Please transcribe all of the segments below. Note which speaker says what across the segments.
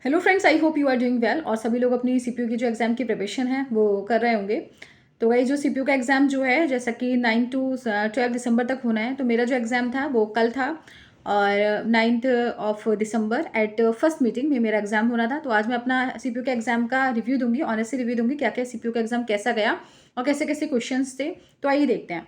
Speaker 1: Hello friends, I hope you are doing well. और सभी लोग अपनी सीपीयू की जो एग्ज़ाम की प्रिपरेशन है वो कर रहे होंगे। तो वही जो सीपीयू का एग्ज़ाम जो है, जैसा कि 9 to 12 दिसंबर तक होना है, तो मेरा जो एग्ज़ाम था वो कल था। और 9 of December at first meeting में मेरा एग्ज़ाम होना था। तो आज मैं अपना सीपीयू के एग्ज़ाम का रिव्यू दूंगी, ऑनेस्टली रिव्यू दूंगी, क्या क्या सीपीयू का एग्ज़ाम कैसा गया और कैसे कैसे क्वेश्चंस थे। तो आइए देखते हैं।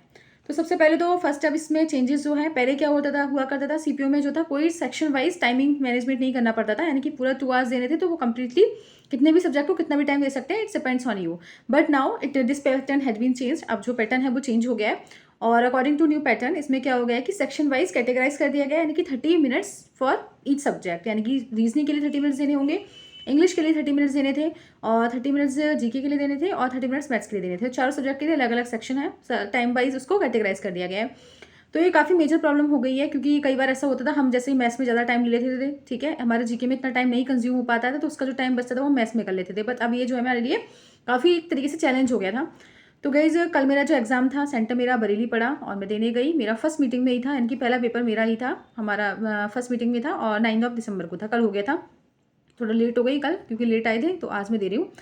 Speaker 1: तो सबसे पहले तो फर्स्ट, अब इसमें चेंजेस जो है, पहले क्या होता था, हुआ करता था सीपीयू में जो था, कोई सेक्शन वाइज टाइमिंग मैनेजमेंट नहीं करना पड़ता था, यानी कि पूरा 2 आवर्स देने थे तो वो कंप्लीटली कितने भी सब्जेक्ट को कितना भी टाइम दे सकते हैं, it's depends on you. But now this pattern had been change. अब जो पैटर्न है वो चेंज हो गया है। और अकॉर्डिंग टू न्यू पैटर्न इसमें क्या हो गया है कि सेक्शन वाइज कैटेगराइज कर दिया गया है, यानी कि 30 मिनट्स फॉर ईच सब्जेक्ट, यानी कि रीजनिंग के लिए 30 मिनट्स देने होंगे, इंग्लिश के लिए 30 मिनट्स देने थे, और 30 मिनट्स जीके के लिए देने थे, और 30 मिनट्स मैथ्स के लिए देने थे। चारों सब्जेक्ट के लिए अलग अलग सेक्शन है, टाइम वाइज उसको कैटेगराइज कर दिया गया है। तो ये काफ़ी मेजर प्रॉब्लम हो गई है, क्योंकि कई बार ऐसा होता था, हम जैसे ही मैथ्स में ज़्यादा टाइम ले लेते थे, ठीक है, हमारे जीके में इतना टाइम नहीं कंज्यूम हो पाता था, तो उसका जो टाइम बचता था वो मैथ्स में कर लेते थे। बट अब ये जो है हमारे लिए काफ़ी एक तरीके से चैलेंज हो गया था। तो गाइज, कल मेरा जो एग्जाम था, सेंटर मेरा बरेली पड़ा और मैं देने गई। मेरा फर्स्ट मीटिंग में ही था, यानी कि पहला पेपर मेरा ही था, हमारा फर्स्ट मीटिंग में था, और 9 ऑफ दिसंबर को था, कल हो गया था। थोड़ा लेट हो गई कल, क्योंकि लेट आए थे, तो आज मैं दे रही हूँ।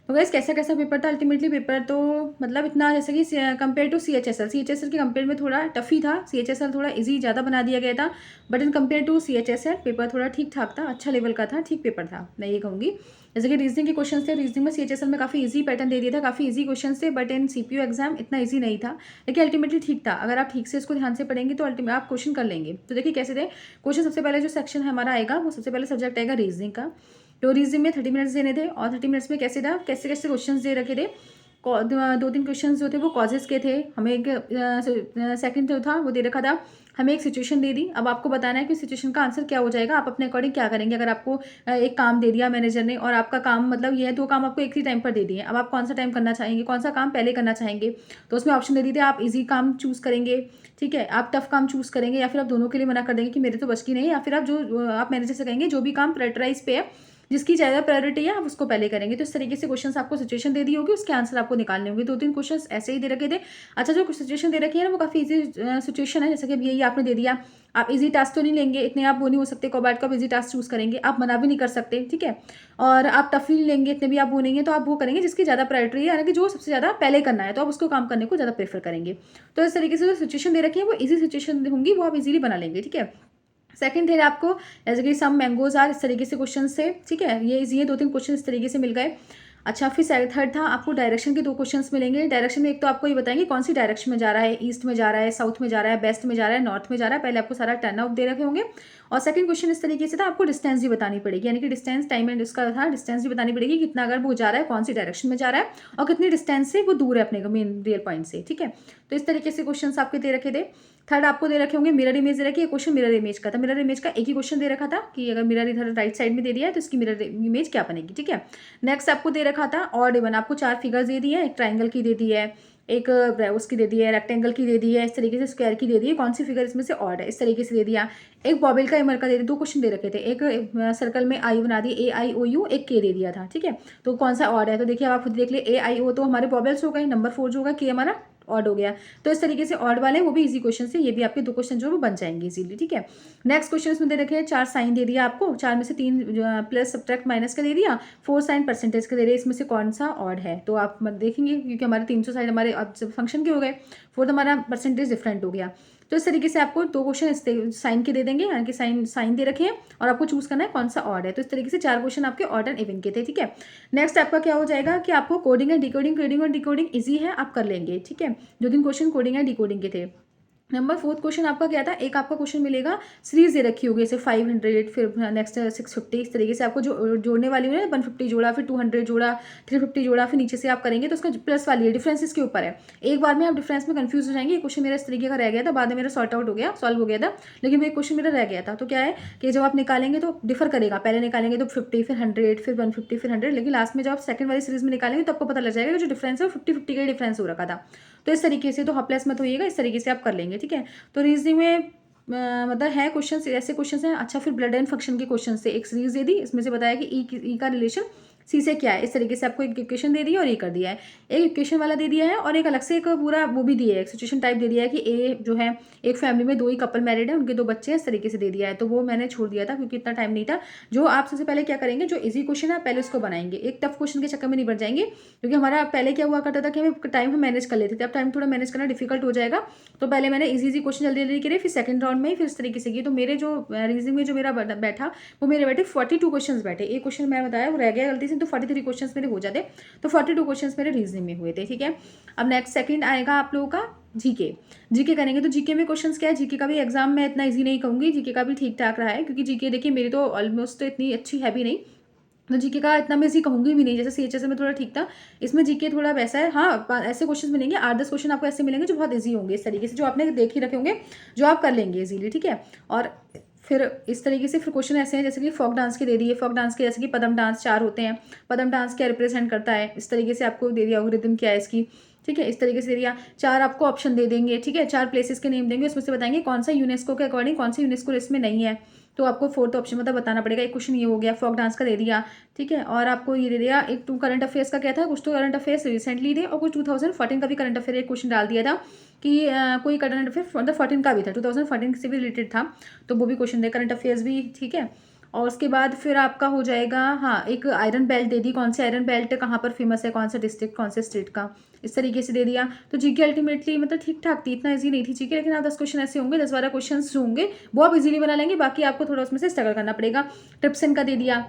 Speaker 1: तो गाइस, कैसा कैसा पेपर था अल्टीमेटली। पेपर तो मतलब इतना, जैसे कि compare to C H S L के कंपेयर में थोड़ा टफ ही था। सी एच एस एल थोड़ा इजी ज़्यादा बना दिया गया था, but in compare to C H S L paper थोड़ा ठीक ठाक था, अच्छा लेवल का था, ठीक पेपर था, मैं ये कहूँगी। जैसे कि रीजनिंग के क्वेश्चन थे, रीजनिंग में सी एच एस एल में काफ़ी इजी पैटर्न दे दिया था, काफ़ी इजी क्वेश्चन थे, बट इन सीपीयू एग्जाम इतना इजी नहीं था, लेकिन अल्टीमेटली ठीक था। अगर आप ठीक से इसको ध्यान से पढ़ेंगे तो अल्टीमेट आप क्वेश्चन कर लेंगे। तो देखिए कैसे थे क्वेश्चन। सबसे पहले जो सेक्शन हमारा आएगा, वो सबसे पहले सब्जेक्ट आएगा रीजनिंग का। तो रीजनिंग में 30 मिनट्स देने थे, और 30 मिनट्स में कैसे था, कैसे कैसे क्वेश्चन दे रखे थे। दो तीन क्वेश्चन जो थे वो कॉजेस के थे। हमें एक सेकंड जो था वो दे रखा था, हमें एक सिचुएशन दे दी। अब आपको बताना है कि सिचुएशन का आंसर क्या हो जाएगा, आप अपने अकॉर्डिंग क्या करेंगे। अगर आपको एक काम दे दिया मैनेजर ने, और आपका काम मतलब ये है, दो काम आपको एक ही टाइम पर दे दिए, अब आप कौन सा टाइम करना चाहेंगे, कौन सा काम पहले करना चाहेंगे। तो उसमें ऑप्शन दे दी थी, आप इजी काम चूज करेंगे, ठीक है, आप टफ काम चूज करेंगे, या फिर आप दोनों के लिए मना कर देंगे कि मेरे तो बच की नहीं है, या फिर आप जो आप मैनेजर से कहेंगे जो भी काम प्रायोरिटाइज पे है, जिसकी ज़्यादा प्रायोरिटी है, आप उसको पहले करेंगे। तो इस तरीके से क्वेश्चंस आपको सिचुएशन दे दी होगी, उसके आंसर आपको निकालने होंगे। दो तीन क्वेश्चंस ऐसे ही दे रखे थे। अच्छा, जो सिचुएशन दे रखी है ना, वो काफ़ी इजी सिचुएशन है। जैसे कि अब यही आपने दे दिया, आप इजी टास्क तो नहीं लेंगे, इतने आप वो नहीं हो सकते कॉबैट को आप इजी टास्क चूज करेंगे, आप मना भी नहीं कर सकते, ठीक है। और आप टफ नहीं लेंगे, इतने भी आप वो नहीं है, तो आप वो करेंगे जिसकी ज़्यादा प्रायोरिटी है, यानी कि जो सबसे ज़्यादा पहले करना है, तो आप उसको काम करने को ज़्यादा प्रेफर करेंगे। तो इस तरीके से जो सिचुएशन दे रखी है वो इजी सिचुएशन होंगी, वो आप इजीली बना लेंगे, ठीक है। सेकंड थे आपको, जैसे कि सम मैंगोज आर, इस तरीके से क्वेश्चन से, ठीक है, ये इजी है, दो तीन क्वेश्चन इस तरीके से मिल गए। अच्छा, फिर थर्ड था आपको डायरेक्शन के दो क्वेश्चंस मिलेंगे। डायरेक्शन में एक तो आपको ये बताएंगे कौन सी डायरेक्शन में जा रहा है, ईस्ट में जा रहा है, साउथ में जा रहा है, वेस्ट में जा रहा है, नॉर्थ में जा रहा है, पहले आपको सारा टर्न आउट दे रखे होंगे। और सेकंड क्वेश्चन इस तरीके से था, आपको डिस्टेंस भी बतानी पड़ेगी, यानी कि डिस्टेंस टाइम एंड उसका था, डिस्टेंस भी बतानी पड़ेगी, कितना अगर वो जा रहा है, कौन सी डायरेक्शन में जा रहा है, और कितनी डिस्टेंस से वो दूर है अपने मेन रियल पॉइंट से, ठीक है। तो इस तरीके से क्वेश्चन आपके दे रखे थे। थर्ड आपको दे रखे होंगे मिरर इमेज दे रखी है, क्वेश्चन मिरर इमेज का था। मिरर इमेज का एक ही क्वेश्चन दे रखा था कि अगर मिरर इधर राइट साइड में दे दिया है तो इसकी मिरर इमेज क्या बनेगी, ठीक है। नेक्स्ट आपको दे रखा था ऑड इवन, आपको 4 फिगर्स दे दी है, एक ट्राइंगल की दे दी है, एक उसकी दे दी है, रेक्टेंगल की दे दी है, इस तरीके से स्क्वायर की दे दी है, कौन सी फिगर इसमें से ऑड है, इस तरीके से दे दिया। एक बॉबिल का एमर का दे दिया, दो क्वेश्चन दे रखे थे, एक सर्कल में आई बना दी, AIOU, एक के दे दिया था, ठीक है। तो कौन सा ऑड है, तो देखिए आप खुद देख ले, AIO तो हमारे बॉबल्स हो गए, नंबर 4 जो होगा के हमारा ऑड हो गया। तो इस तरीके से ऑड वाले वो भी इजी क्वेश्चन से, ये भी आपके दो क्वेश्चन जो वो बन जाएंगे इजीली, ठीक है। नेक्स्ट क्वेश्चन में दे रखे हैं 4 साइन दे दिया आपको, 4 में से 3 प्लस सब्ट्रैक्ट माइनस का दे दिया, 4 साइन परसेंटेज का दे दिया, इसमें से कौन सा ऑड है। तो आप देखेंगे क्योंकि हमारे 300 साइड हमारे फंक्शन के हो गए, फोर्थ हमारा परसेंटेज डिफरेंट हो गया। तो इस तरीके से आपको दो क्वेश्चन साइन के दे देंगे, यानी कि साइन साइन दे रखे हैं, और आपको चूज करना है कौन सा ऑड है। तो इस तरीके से 4 क्वेश्चन आपके ऑड एंड इवन के थे, ठीक है। नेक्स्ट आपका क्या हो जाएगा कि आपको कोडिंग एंड डिकोडिंग, कोडिंग और डिकोडिंग इजी है, आप कर लेंगे, ठीक है। जो दिन क्वेश्चन कोडिंग एंड डिकोडिंग के थे। नंबर 4 क्वेश्चन आपका क्या था, एक आपका क्वेश्चन मिलेगा सीरीज दे रखी होगी, जैसे 500, फिर नेक्स्ट 650, इस तरीके से आपको जो जोड़ने वाली है 150 जोड़ा, फिर 200 जोड़ा, 350 जोड़ा, फिर नीचे से आप करेंगे तो उसका प्लस वाली है, डिफरेंस इसके ऊपर है। एक बार में आप डिफरेंस में कंफ्यूज हो जाएंगे। क्वेश्चन मेरा इस तरीके का रह गया था, बाद में मेरा सॉर्ट आउट हो गया, सॉल्व हो गया था, लेकिन वो एक क्वेश्चन मेरा रह गया था। तो क्या है कि जब आप निकालेंगे तो डिफर करेगा, पहले निकालेंगे तो 50, फिर 100, फिर 150, फिर 100, लेकिन लास्ट में जब आप सेकंड वाली सीरीज में निकालेंगे तो आपको पता लग जाएगा कि जो डिफरेंस है वो 50-50 का डिफरेंस हो रखा था। तो इस तरीके से तो हॉपलेस मत होइएगा, इस तरीके से आप कर लेंगे, ठीक है। तो रीजनिंग में मतलब है क्वेश्चन ऐसे क्वेश्चन हैं। अच्छा, फिर ब्लड एंड फंक्शन के क्वेश्चन से एक सीरीज दे दी, इसमें से बताया कि ई का रिलेशन सी से क्या है, इस तरीके से आपको एक इक्वेशन दे दी है और ये कर दिया है, एक इक्वेशन वाला दे दिया है और एक अलग से एक पूरा वो भी दिया है, एक सिचुएशन टाइप दे दिया है कि ए जो है एक फैमिली में 2 ही कपल मैरिड है, उनके 2 बच्चे हैं, इस तरीके से दे दिया है। तो वो मैंने छोड़ दिया था क्योंकि इतना टाइम नहीं था। जो आप सबसे पहले क्या करेंगे, जो इजी क्वेश्चन है पहले उसको बनाएंगे, एक टफ क्वेश्चन के चक्कर में नहीं बढ़ जाएंगे, क्योंकि हमारा पहले क्या हुआ करता था कि हमें टाइम हम मैनेज कर लेते थे, अब टाइम थोड़ा मैनेज करना डिफिकल्ट हो जाएगा। तो पहले मैंने इजी क्वेश्चन जल्दी जल्दी करे, फिर सेकंड राउंड में ही फिर इस तरीके से किए। तो मेरे जो रीजनिंग में जो मेरा बैठा वो मेरे बैठे 42 क्वेश्चन बैठे, एक क्वेश्चन मैं बताया वो रह गया गलती से, तो 43 क्वेश्चन मेरे हो जाते, तो 42 क्वेश्चन मेरे रीजनिंग में हुए थे। ठीक है, अब नेक्स्ट सेकंड आएगा आप लोगों का जीके। जीके करेंगे तो जीके में क्वेश्चंस क्या है, जीके का भी एग्जाम मैं इतना इजी नहीं कहूँगी, जीके का भी ठीक ठाक रहा है, क्योंकि जीके देखिए मेरी तो ऑलमोस्ट इतनी अच्छी है भी नहीं, तो जीके का इतना मैं इजी कहूँगी भी नहीं, जैसे सीएचएस में थोड़ा ठीक था, इसमें जीके थोड़ा वैसा है। हाँ, ऐसे क्वेश्चन मिलेंगे 8-10 क्वेश्चन आपको ऐसे मिलेंगे जो बहुत ईजी होंगे, इस तरीके से जो आपने देख ही रखे होंगे, जो आप कर लेंगे इजीली। ठीक है, और फिर इस तरीके से फिर क्वेश्चन ऐसे हैं जैसे कि फोक डांस के दे दिए, फोक डांस के जैसे कि पदम डांस 4 होते हैं, पदम डांस क्या रिप्रेजेंट करता है, इस तरीके से आपको दे दिया, रिदम क्या है इसकी। ठीक है, इस तरीके से दे दिया, 4 आपको ऑप्शन दे देंगे। ठीक है, 4 प्लेसेस के नेम देंगे, उसमें से बताएंगे कौन सा यूनेस्को के अकॉर्डिंग कौन सा यूनेस्को लिस्ट में नहीं है, तो आपको 4th ऑप्शन मतलब बताना पड़ेगा। एक क्वेश्चन ये हो गया, फोक डांस का दे दिया। ठीक है, और आपको ये दे दिया एक करंट अफेयर्स का क्या था, कुछ तो करंट अफेयर्स रिसेंटली थे और कुछ 2014 का भी करंट अफेयर एक क्वेश्चन डाल दिया था कि कोई करंट अफेयर मतलब 14 का भी था, 2014 से भी रिलेटेड था, तो वो भी क्वेश्चन दे, करंट अफेयर्स भी। ठीक है, और उसके बाद फिर आपका हो जाएगा, हाँ, एक आयरन बेल्ट दे दी, कौन से आयरन बेल्ट कहाँ पर फेमस है, कौन सा डिस्ट्रिक्ट, कौन से स्टेट का, इस तरीके से दे दिया। तो जीके अल्टीमेटली मतलब ठीक ठाक थी, इतना इजी नहीं थी जीके, लेकिन 10 क्वेश्चन ऐसे होंगे, 10-12 क्वेश्चन जो होंगे वो आप इजीली बना लेंगे, बाकी आपको थोड़ा उसमें से स्ट्रगल करना पड़ेगा। ट्रिप्सिन का दे दिया,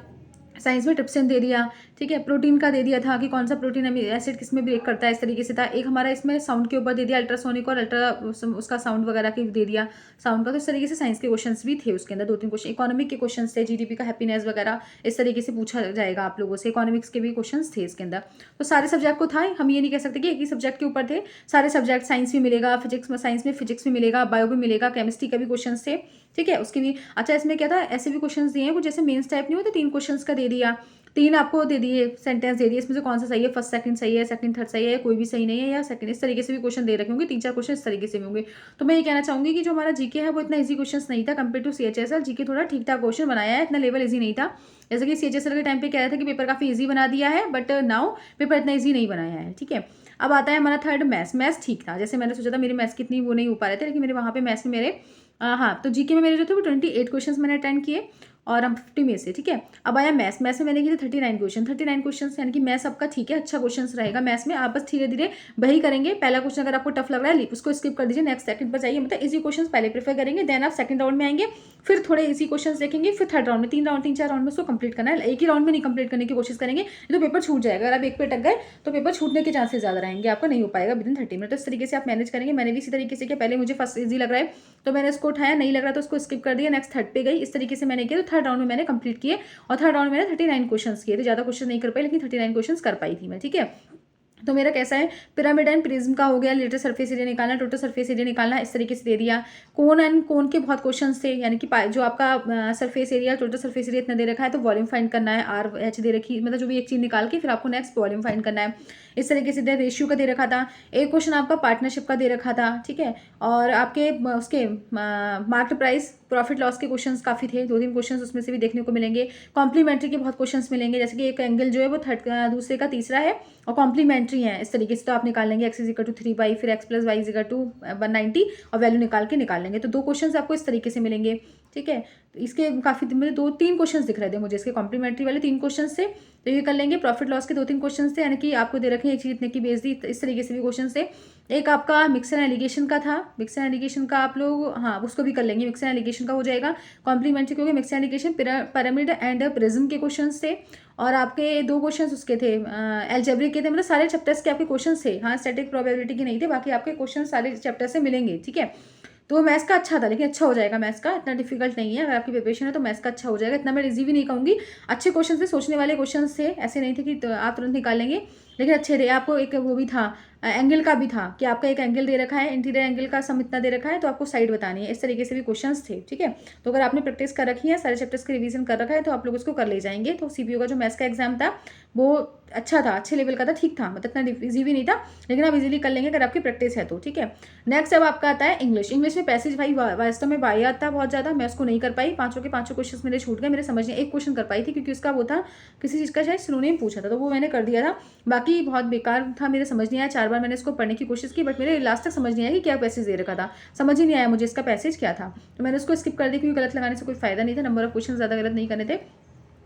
Speaker 1: साइंस में ट्रिप्सिन दे दिया। ठीक है, प्रोटीन का दे दिया था कि कौन सा प्रोटीन एसिड किस में ब्रेक करता है, इस तरीके से था। एक हमारा इसमें साउंड के ऊपर दे दिया, अल्ट्रासोनिक और अल्ट्रा उसका साउंड वगैरह की दे दिया साउंड का, तो इस तरीके से साइंस के क्वेश्चंस भी थे उसके अंदर, 2-3 क्वेश्चन इकोनॉमिक के क्वेश्चन थे, जीडीपी का हैप्पीनेस वगैरह इस तरीके से पूछा जाएगा आप लोगों से, इकोनॉमिक्स के भी क्वेश्चन थे इसके अंदर। तो सारे सब्जेक्ट को था, हम ये नहीं कह सकते कि एक ही सब्जेक्ट के ऊपर थे, सारे सब्जेक्ट, साइंस भी मिलेगा, फिजिक्स में साइंस में फिजिक्स भी मिलेगा, बायो भी मिलेगा, केमिस्ट्री का भी क्वेश्चन थे। ठीक है, उसके भी अच्छा इसमें क्या था, ऐसे भी क्वेश्चन दिए हैं वो जैसे मेन्स टाइप नहीं होते, 3 क्वेश्चन का दे दिया, 3 आपको दे दिए, सेंटेंस दे दिए, इसमें से कौन सा सही है, फर्स्ट सेकंड सही है, सेकंड थर्ड सही है, कोई भी सही नहीं है, या सेकंड, इस तरीके से भी क्वेश्चन दे रखे होंगे, 3-4 क्वेश्चन इस तरीके से भी होंगे। तो मैं ये कहना चाहूंगी कि जो हमारा जीके है वो इतना इजी क्वेश्चन नहीं था कंपेयर टू सीएचएसएल, जीके थोड़ा ठीक ठाक क्वेश्चन बनाया है, इतना लेवल इजी नहीं था। जैसे कि सीएचएसएल के टाइम पे कह रहा था कि पेपर काफी ईजी बना दिया है, बट नाउ पेपर इतना ईजी नहीं बनाया है। ठीक है, अब आता है हमारा थर्ड मैथ्स। मैथ्स ठीक था, जैसे मैंने सोचा था, मेरी मैथ्स कितनी वो नहीं हो पा रहे थे, लेकिन मेरे वहाँ पे मैथ्स में मेरे हाँ, तो जीके में मेरे जो थे वो 28 क्वेश्चन मैंने अटेंड किए और हम 50 में से। ठीक है, अब आया मैथ्स। मैथ्स में मैंने किए 39 क्वेश्चन, 39 क्वेश्चन यानी कि मैथ्स आपका ठीक है, अच्छा क्वेश्चन रहेगा मैथ्स में, आप बस धीरे धीरे वही करेंगे। पहला क्वेश्चन अगर आपको टफ लग रहा है उसको स्किप कर दीजिए, नेक्स्ट सेकंड पर जाइए, मतलब इजी क्वेश्चन पहले प्रेफर करेंगे, देन आप सेकंड राउंड में आएंगे, फिर थोड़े इजी क्वेश्चन देखेंगे, फिर थर्ड राउंड में, 3-4 राउंड में उसको कंप्लीट करना है, एक ही राउंड में नहीं कंप्लीट करने की कोशिश करेंगे, तो पेपर छूट जाएगा। अगर आप एक पे अटक गए तो पेपर छूटने के चांसेस ज्यादा रहेंगे, आपका नहीं हो पाएगा विदिन 30 मिनट। तो इस तरीके से आप मैनेज करेंगे। मैंने भी इसी तरीके से किया, पहले मुझे फर्स्ट इजी लग रहा है तो मैंने इसको उठाया, नहीं लग रहा तो उसको स्किप कर दिया, नेक्स्ट थर्ड पे गई, इस तरीके से मैंने किया। तो थर्ड राउंड में मैंने कंप्लीट किए और थर्ड राउंड में मैंने 39 क्वेश्चन किए थे, ज़्यादा क्वेश्चन नहीं कर पाई, लेकिन 39 क्वेश्चन कर पाई थी मैं। ठीक है, तो मेरा कैसा है, पिरामिड एंड प्रिज्म का हो गया, लेटर सरफेस एरिया निकालना, टोटल सरफेस एरिया निकालना, इस तरीके से दे दिया। कोन एंड कोन के बहुत क्वेश्चंस थे, यानी कि जो आपका surface area, total surface area इतना दे रखा है, तो वॉल्यूम फाइंड करना है, RH दे रखी, मतलब जो भी एक चीज निकाल के फिर आपको नेक्स्ट वॉल्यूम फाइंड करना है। इस तरीके से रेशियो का दे रखा था, एक क्वेश्चन आपका पार्टनरशिप का दे रखा था। ठीक है, और आपके उसके मार्केट प्राइस, प्रॉफिट लॉस के क्वेश्चंस काफ़ी थे, 2-3 क्वेश्चंस उसमें से भी देखने को मिलेंगे। कॉम्प्लीमेंट्री के बहुत क्वेश्चंस मिलेंगे, जैसे कि एक एंगल जो है वो दूसरे का तीसरा है और कॉम्प्लीमेंट्री है, इस तरीके से तो आप निकाल लेंगे x = 3y, फिर x + y = 190 और वैल्यू निकाल लेंगे। तो 2 क्वेश्चन आपको इस तरीके से मिलेंगे। ठीक है, तो इसके काफ़ी मुझे 2-3 क्वेश्चन दिख रहे थे मुझे, इसके कॉम्प्लीमेंट्री वाले 3 क्वेश्चन थे, तो ये कर लेंगे। प्रॉफिट लॉस के 2-3 क्वेश्चन थे, यानी कि आपको दे रखे हैं एक चीज इतने की बेच दी, इस तरीके से भी क्वेश्चन थे। एक आपका मिक्सर एलिगेशन का था, मिक्सर एलिगेशन का आप लोग हाँ उसको भी कर लेंगे, मिक्सर एलिगेशन का हो जाएगा। कॉम्प्लीमेंट्री क्योंकि mixer alligation, pyramid and prism के क्वेश्चन थे, और आपके 2 क्वेश्चन उसके थे एल्जेब्रिक के थे, मतलब सारे चैप्टर्स के आपके क्वेश्चन थे। हाँ, स्टैटिक प्रोबेबिलिटी के नहीं थे, बाकी आपके क्वेश्चन सारे चैप्टर से मिलेंगे। ठीक है, तो मैथ्स का अच्छा था, लेकिन अच्छा हो जाएगा, मैथ्स का इतना डिफिकल्ट नहीं है, अगर आपकी प्रिपरेशन है तो मैथ्स का अच्छा हो जाएगा, इतना मैं इजी भी नहीं कहूँगी, अच्छे क्वेश्चन थे, सोचने वाले क्वेश्चन थे, ऐसे नहीं थे कि आप तुरंत निकाल लेंगे। लेकिन अच्छे थे। आपको एक वो भी था, एंगल का भी था कि आपका एक एंगल दे रखा है, इंटीरियर एंगल का सम इतना दे रखा है, तो आपको साइड बतानी है। इस तरीके से भी क्वेश्चंस थे, ठीक है। तो अगर आपने प्रैक्टिस कर रखी है, सारे चैप्टर्स की रिवीजन कर रखा है, तो आप लोग उसको कर ले जाएंगे। तो सीपीयू का जो मैथ्स का एग्जाम था वो अच्छा था, अच्छे लेवल का था, ठीक था, मतलब इतना ईजी भी नहीं था, लेकिन आप इजीली कर लेंगे अगर आपकी प्रैक्टिस है तो, ठीक है। नेक्स्ट अब आपका आता है इंग्लिश। इंग्लिश में पैसेज भाई वास्तव में वाहियात था बहुत ज़्यादा, मैं उसको नहीं कर पाई। पाँचों के पाँचों क्वेश्चन मेरे छूट गए, मेरे समझ नहीं। एक क्वेश्चन कर पाई थी क्योंकि उसका वो था, किसी चीज़ का शायद सिनोनिम पूछा था, तो वो मैंने कर दिया था। बाकी बहुत बेकार था, मेरे समझ नहीं आया। 4 बार मैंने इसको पढ़ने की कोशिश की, बट मेरे लास्ट तक समझ नहीं आया कि क्या पैसेज दे रखा था, समझ ही नहीं आया मुझे इसका पैसेज क्या था। तो मैंने उसको स्किप कर दी क्योंकि गलत लगाने से कोई फायदा नहीं था, नंबर ऑफ क्वेश्चन ज़्यादा गलत नहीं करने थे,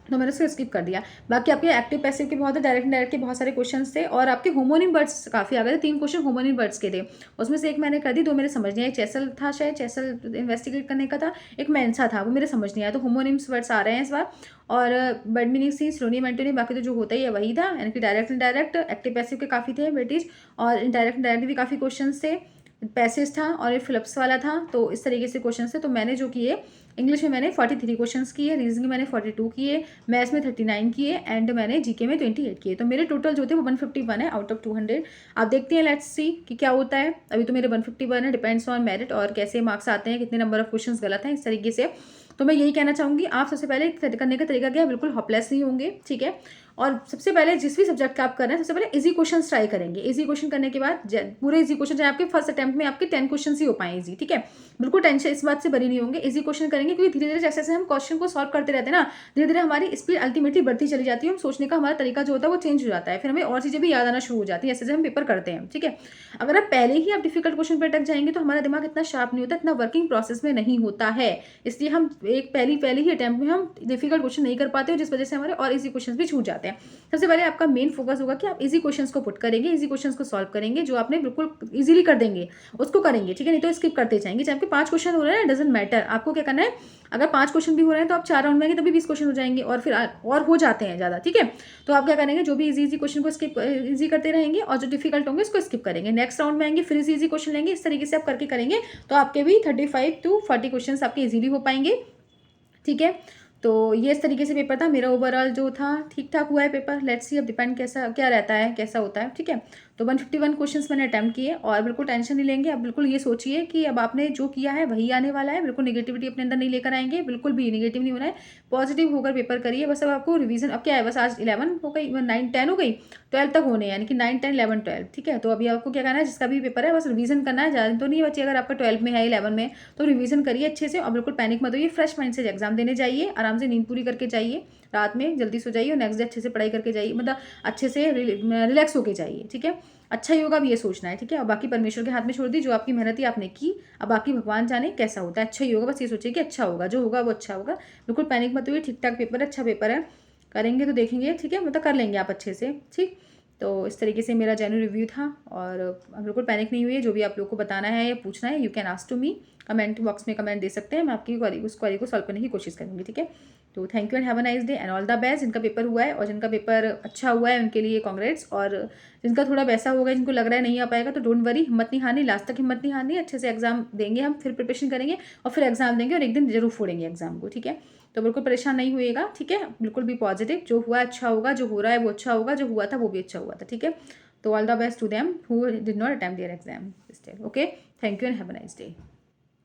Speaker 1: तो मैंने उसको स्किप कर दिया। बाकी आपके एक्टिव पैसिव के बहुत है, डायरेक्ट इनडायरेक्ट के बहुत सारे क्वेश्चंस थे, और आपके होमोनिम वर्ड्स काफ़ी आ गए थे। 3 क्वेश्चन होमोनिम वर्ड्स के थे, उसमें से एक मैंने कर दी, 2 मेरे समझ नहीं आए। चैसल था शायद, चैसल इन्वेस्टिगेट करने का था, एक मेंसा था, वो मेरे समझ नहीं आया। तो होमोनिम्स वर्ड्स आ रहे हैं इस बार, और वर्ड मीनिंग सी सिनोनिम एंटोनिम, बाकी तो जो होता ही है वही था, यानी कि डायरेक्ट इनडायरेक्ट। एक्टिव पैसिव के काफ़ी थे वेटेज, और इनडायरेक्ट इनडायरेक्ट भी काफ़ी क्वेश्चन थे। पैसेज था और ये फिलिप्स वाला था, तो इस तरीके से क्वेश्चन थे। तो मैंने जो किए, इंग्लिश में मैंने 43 क्वेश्चंस किए, रीजनिंग में मैंने 42 किए, मैथ्स में 39 किए, एंड मैंने जीके में 28 किए। तो मेरे टोटल जो थे वो 151 है आउट ऑफ 200। आप देखते हैं, लेट्स सी कि क्या होता है। अभी तो मेरे 151 है, डिपेंड्स ऑन मेरिट और कैसे मार्क्स आते हैं, कितने नंबर ऑफ क्वेश्चंस गलत हैं, इस तरीके से। तो मैं यही कहना चाहूँगी, आप सबसे पहले करने का तरीका क्या है, बिल्कुल होपलेस नहीं होंगे, ठीक है। और सबसे पहले जिस भी सब्जेक्ट का आप कर रहे हैं, सबसे पहले इजी क्वेश्चन ट्राई करेंगे। इजी क्वेश्चन करने के बाद पूरे इजी क्वेश्चन, चाहे आपके फर्स्ट अटेम्प्ट में आपके 10 क्वेश्चन ही हो पाए इजी, ठीक है। बिल्कुल टेंशन इस बात से बरी नहीं होंगे, इजी क्वेश्चन करेंगे, क्योंकि धीरे धीरे जैसे जैसे हम क्वेश्चन को सॉल्व करते रहते हैं ना, धीरे धीरे हमारी स्पीड अल्टीमेटली बढ़ती चली जाती है, हम सोचने का हमारा तरीका जो होता है वो चेंज हो जाता है, फिर हमें और चीज़ें भी याद आना शुरू हो जाती है जैसे जैसे हम पेपर करते हैं, ठीक है। अगर आप पहले ही आप डिफिकल्ट क्वेश्चन पर अटक जाएंगे तो हमारा दिमाग इतना शार्प नहीं होता, इतना वर्किंग प्रोसेस में नहीं होता है, इसलिए हम एक पहले ही अटैम्प्ट में हम डिफिकल्ट क्वेश्चन नहीं कर पाते हो, जिस वजह से हमारे और इजी क्वेश्चन भी छूट जाते हैं। सबसे पहले आपका मेन फोकस होगा कि आप इजी क्वेश्चंस को पुट करेंगे, इजी क्वेश्चंस को सॉल्व करेंगे, जो आपने बिल्कुल इजीली कर देंगे उसको करेंगे, ठीक है। नहीं तो स्किप करते जाएंगे। चाहे आपके 5 क्वेश्चन हो रहे हैं, डजंट मैटर, आपको क्या करना है, अगर 5 क्वेश्चन भी हो रहे हैं तो आप 4 राउंड में आएंगे तभी 20 क्वेश्चन हो जाएंगे, और फिर और हो जाते हैं ज़्यादा, ठीक है। तो आप क्या करेंगे, जो भी इजी क्वेश्चन को स्किप इजी करते रहेंगे, और जो डिफिकल्ट होंगे उसको स्किप करेंगे। नेक्स्ट राउंड में आएंगे, फिर इजी क्वेश्चन लेंगे, इस तरीके से आप करके करेंगे, तो आपके भी 35 to 40 क्वेश्चन आपके इजीली हो पाएंगे, ठीक है। तो ये इस तरीके से पेपर था मेरा। ओवरऑल जो था ठीक ठाक हुआ है पेपर, लेट्स सी अब डिपेंड कैसा क्या रहता है, कैसा होता है, ठीक है। तो 151 क्वेश्चंस मैंने अटैम्प्ट किए, और बिल्कुल टेंशन नहीं लेंगे। अब बिल्कुल ये सोचिए कि अब आपने जो किया है वही आने वाला है, बिल्कुल निगेटिविटी अपने अंदर नहीं लेकर आएंगे, बिल्कुल भी निगेटिव नहीं होना है, पॉजिटिव होकर पेपर करिए। बस अब आपको रिवीजन, अब क्या है, बस आज 11 हो गई, 9 10 हो गई, 12 तक होने, यानी कि 9 10 11 12, ठीक है। तो अभी आपको क्या करना है, जिसका भी पेपर है बस रिवीजन करना है, ज़्यादा तो नहीं बच्चे। अगर आपका 12 में है, 11 में, तो रिवीजन करिए अच्छे से, और बिल्कुल पैनिक मत होइए, फ्रेश माइंड से एग्जाम देने जाइए, आराम से नींद पूरी करके जाइए, रात में जल्दी सो जाइए, और नेक्स्ट डे अच्छे से पढ़ाई करके जाइए, मतलब अच्छे से रिलैक्स होके जाइए, ठीक है। अच्छा ही होगा, अब ये सोचना है, ठीक है। और बाकी परमेश्वर के हाथ में छोड़ दी, जो आपकी मेहनत ही आपने की, अब बाकी भगवान जाने कैसा होता है, अच्छा ही होगा, बस ये सोचिए कि अच्छा होगा, जो होगा वो अच्छा होगा। बिल्कुल पैनिक मत हुई, ठीक ठाक पेपर है, अच्छा पेपर है, करेंगे तो देखेंगे, ठीक है, मतलब कर लेंगे आप अच्छे से, ठीक। तो इस तरीके से मेरा जेन्युइन रिव्यू था, और बिल्कुल पैनिक नहीं हुई है। जो भी आप लोग को बताना है या पूछना है, you can ask to me, comment box में कमेंट दे सकते हैं, मैं आपकी उस क्वेरी को सॉल्व करने की कोशिश करूँगी, ठीक है। तो thank you and have a nice day and all the best. जिनका पेपर हुआ है और जिनका पेपर अच्छा हुआ है उनके लिए कांग्रेट्स, और जिनका थोड़ा वैसा होगा, जिनको लग रहा है नहीं आ पाएगा, तो डोंट वरी, हिम्मत नहीं हारनी, लास्ट तक हिम्मत नहीं हारनी, अच्छे से एग्जाम देंगे हम, फिर प्रिपरेशन करेंगे और फिर एग्जाम देंगे, और एक दिन जरूर फोड़ेंगे एग्जाम को, ठीक है। तो बिल्कुल परेशान नहीं होइएगा, ठीक है, बिल्कुल भी पॉजिटिव, जो हुआ अच्छा होगा, जो हो रहा है वो अच्छा होगा, जो हुआ था वो भी अच्छा हुआ था, ठीक है। तो all the best to them who did not attempt their exam still, okay. Thank you and have a nice day.